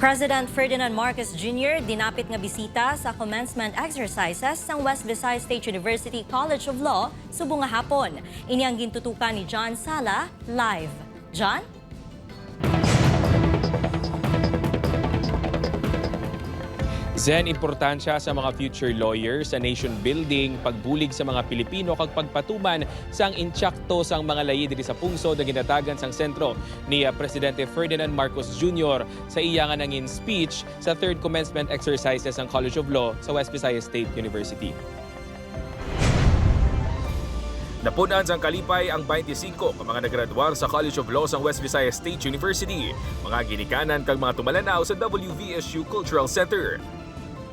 President Ferdinand Marcos Jr. dinapit nga bisita sa commencement exercises ng West Visayas State University College of Law subong nga hapon. Ini ang gintutukan ni John Sala live. John? Zen, importansya sa mga future lawyers sa nation building, pagbulig sa mga Pilipino kag pagpatuman sang intsakto sang mga layi diri sa pungsod na ginatagan sang sentro ni Presidente Ferdinand Marcos Jr. sa iya nga nangin speech sa third commencement exercises ng College of Law sa West Visayas State University. Napunan sang kalipay ang 25 ka mga nagraduar sa College of Law sa West Visayas State University, mga ginikanan kag mga tumalanaw sa WVSU Cultural Center.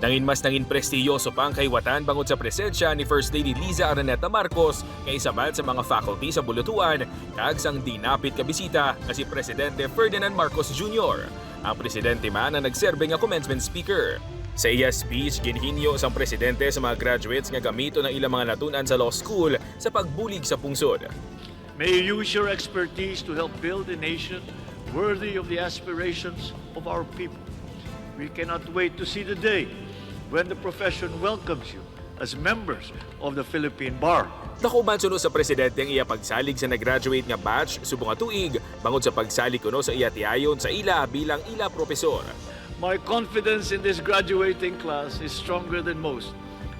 Nangin prestiyoso pa ang kaiwatan bangod sa presensya ni First Lady Liza Araneta Marcos kay isabad sa mga faculty sa bulutuan kag sang dinapit ka bisita nga si Presidente Ferdinand Marcos Jr. Ang presidente man ang nagserbe nga commencement speaker. Sa iya speech, ginhinyo sang presidente sa mga graduates nga gamito ng ilang mga natunan sa law school sa pagbulig sa pungsod. May you use your expertise to help build a nation worthy of the aspirations of our people. We cannot wait to see the day when the profession welcomes you as members of the Philippine Bar. Nakuman sunod sa presidente ang iya pagsalig sa nag-graduate nga batch subong nga tuig bangod sa pagsalig kuno sa iya tiayon sa ila bilang ila profesor. My confidence in this graduating class is stronger than most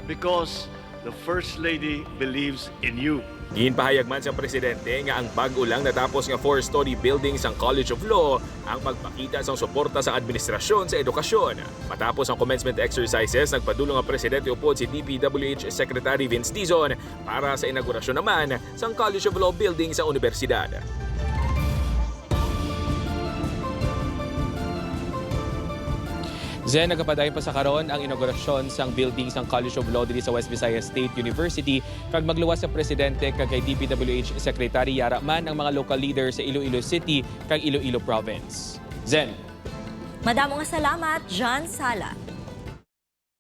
because the First Lady believes in you. Ginpahayag man sa presidente nga ang bag-o lang natapos nga 4-story building sang College of Law ang pagpakita sang suporta sa administrasyon sa edukasyon. Matapos ang commencement exercises, nagpadulong ang presidente upod si DPWH Secretary Vince Dizon para sa inaugurasyon naman sang College of Law building sa universidad. Zen, nagapadayon pa sa karon ang inaugurasyon sang building sang College of Law diri sa West Visayas State University kag magluwas sa presidente kag kay DPWH Secretary Yara man ang mga local leaders sa Iloilo City kag Iloilo Province. Zen. Madamo nga salamat, John Sala.